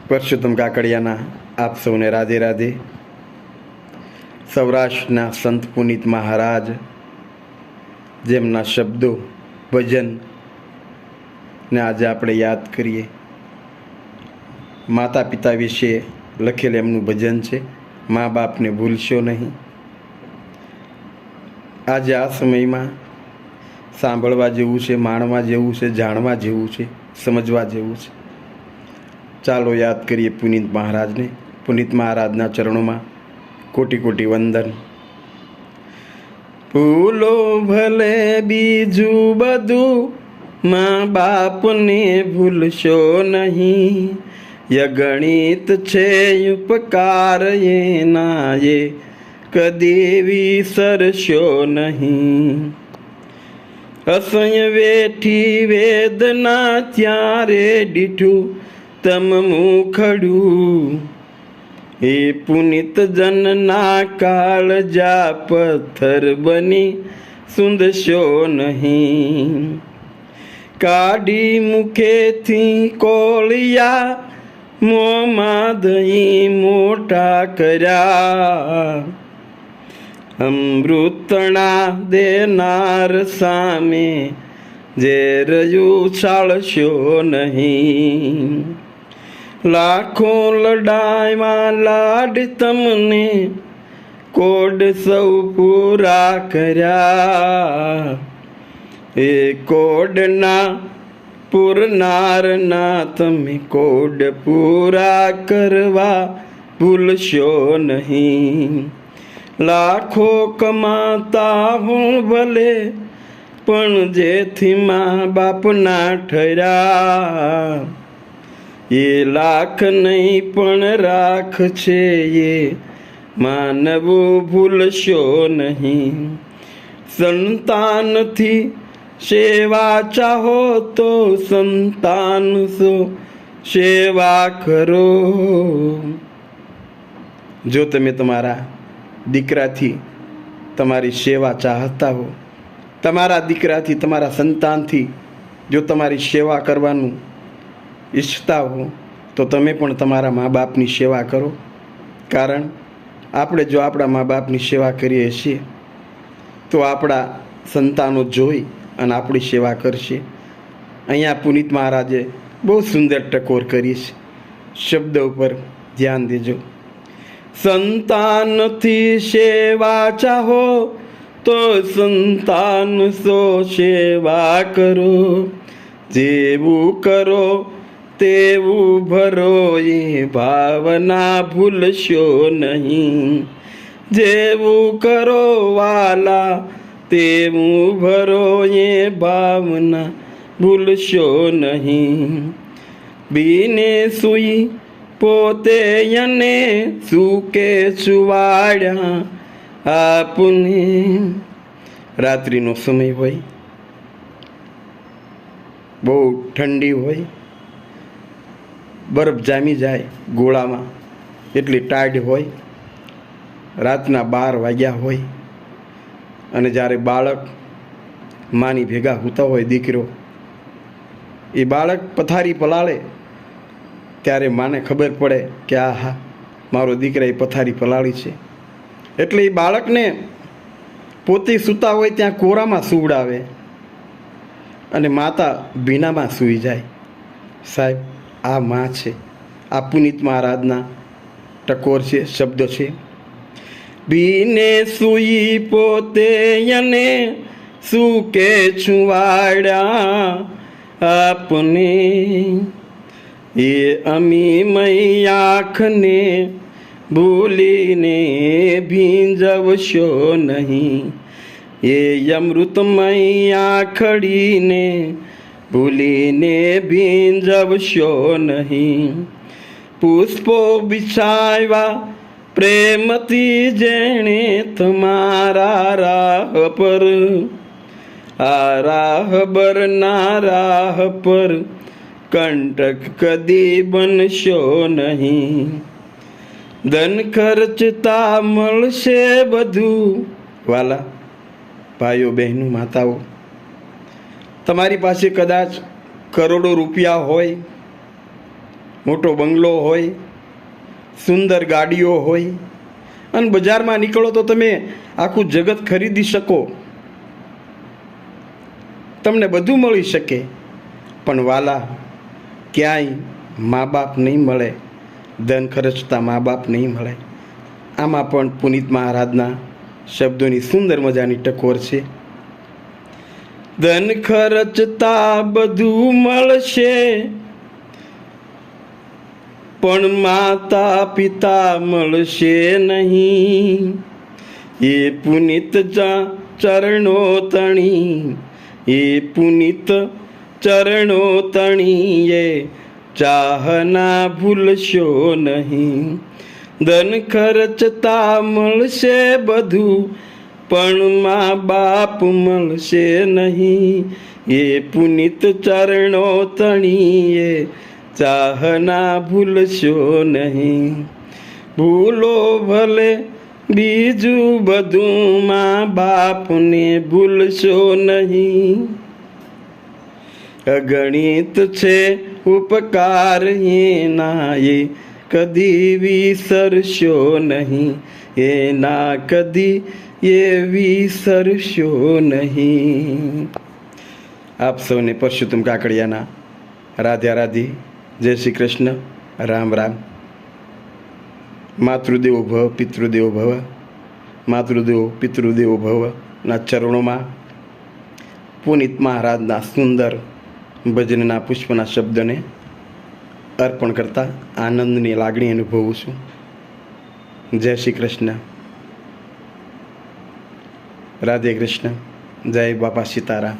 પરસોત્તમ કાકડિયાના આપ સૌને રાધે રાધે. સૌરાષ્ટ્રના સંત પુનિત મહારાજ જેમના શબ્દો ભજન ને આજે આપણે યાદ કરીએ. માતા પિતા વિશે લખેલ એમનું ભજન છે, મા બાપને ભૂલશો નહીં. આજે આ સમયમાં સાંભળવા જેવું છે, માણવા જેવું છે, જાણવા જેવું છે, સમજવા જેવું છે. ચાલો યાદ કરીએ પુનિત મહારાજને. પુનિત મહારાજના ચરણોમાં કોટી કોટી વંદન. ભૂલો ભલે બીજું બધું, મા બાપને ભૂલશો નહીં. યગણિત છે ઉપકાર એના, એ કદી વિસરશો નહીં. અસહ્ય વેઠી વેદના ત્યારે દીઠું તમ મુખડું. એ પુનિત જનના કાળજા પથ્થર બની સુંદશો નહીં. કાઢી મુખેથી કોળિયા, મોંમાં દહીં મોટા કર્યા. અમૃતણા દેનાર સામે ઝેર ઉછાળશો નહીં. લાખો લડાઈમાં લાડ તમને કોડ સૌ પૂરા કર્યા. એ કોડના પૂરનારના તમે કોડ પૂરા કરવા ભૂલશો નહીં. લાખો કમાતા હું ભલે, પણ જેથી મા બાપના ઠર્યા. એ લાખ નહીં પણ રાખ છે, એ માનવું ભૂલશો નહીં. સંતાનથી સેવા ચાહો તો સંતાન સો સેવા કરો. જો તમે તમારા દીકરાથી તમારી સેવા ચાહતા હો, તમારા દીકરાથી તમારા સંતાનથી જો તમારી સેવા કરવાનું ઈચ્છતા હો, તો તમે પણ તમારા મા બાપની સેવા કરો. કારણ આપણે જો આપણા મા બાપની સેવા કરીએ છીએ તો આપણા સંતાનો જોઈ અને આપણી સેવા કરશે. અહીંયા પુનિત મહારાજે બહુ સુંદર ટકોર કરી છે. શબ્દ ઉપર ધ્યાન દેજો. સંતાનથી સેવા ચાહો તો સંતાન સો સેવા કરો. જેવું કરો તેવું ભરો, એ ભાવના ભૂલશો નહીં. જેવું કરો વાલા તેવું ભરો, એ ભાવના ભૂલશો નહીં. બીને સુઈ પોતે યને સૂકે સુવાડ્યા આપને. રાત્રિનો સમય હોય, બહુ ઠંડી હોય, બરફ જામી જાય ગોળામાં, એટલી ટાઢ હોય. રાતના 12 વાગ્યા હોય અને જ્યારે બાળક માની ભેગા હોતા હોય, દીકરો, એ બાળક પથારી પલાળે ત્યારે માને ખબર પડે કે આહા, મારો દીકરા એ પથારી પલાળી છે. એટલે એ બાળકને પોતે સૂતા હોય ત્યાં કોરામાં સુવડાવે અને માતા ભીનામાં સૂઈ જાય. સાહેબ, આ માં છે. આ પુનિત મહારાજના ટકોર છે, શબ્દ છે. ભીને સૂઈ પોતે યને સૂકે છુવાડ્યા આપને. એ અમી મય આંખને ભૂલીને ભીંજવશો નહીં. એ અમૃતમય આંખડીને ભૂલીને ભીંજવશો નહીં. પુષ્પો બિછાવ્યા પ્રેમથી જેણે તમારા રાહ પર, આ રાહ બરના રાહ પર કંટક કદી બનશો નહીં. ધન ખર્ચતા મળશે બધું. વાલા ભાઈઓ બહેનો માતાઓ, તમારી પાસે કદાચ કરોડો રૂપિયા હોય, મોટો બંગલો હોય, સુંદર ગાડીઓ હોય, અને બજારમાં નીકળો તો તમે આખું જગત ખરીદી શકો, તમને બધું મળી શકે, પણ વાલા ક્યાંય મા બાપ નહીં મળે, ધન ખર્ચતા મા બાપ નહીં મળે. આમાં પણ પુનિત મહારાજના શબ્દોની સુંદર મજાની ટકોર છે. ધન ખર્ચતા બધું મળશે, પણ માતા પિતા મળશે નહીં. એ પુનિત ચરણો તણી, એ પુનિત ચરણો તણી, એ ચાહના ભૂલશો નહીં. ધન ખર્ચતા મળશે બધું, પણ મા બાપ મળશે નહીં. એ પુનિત ચરણો તણી, એ ચાહના ભૂલશો નહીં. ભૂલો ભલે બીજું બધું, મા બાપને ભૂલશો નહીં. અગણિત છે ઉપકાર એના, એ કદી વિસરશો નહીં. એના કદી એ વિસરશો નહીં. આપ સૌને પરસોત્તમ કાકડિયાના રાધે રાધે, જય શ્રી કૃષ્ણ, રામ રામ. માતૃદેવો ભવ પિતૃદેવો ભવ, માતૃદેવો પિતૃદેવો ભવના ચરણોમાં પુનિત મહારાજના સુંદર ભજનના પુષ્પના શબ્દને અર્પણ કરતા આનંદની લાગણી અનુભવું છું. જય શ્રી કૃષ્ણ, રાધે કૃષ્ણ, જય બાપા સીતારામ.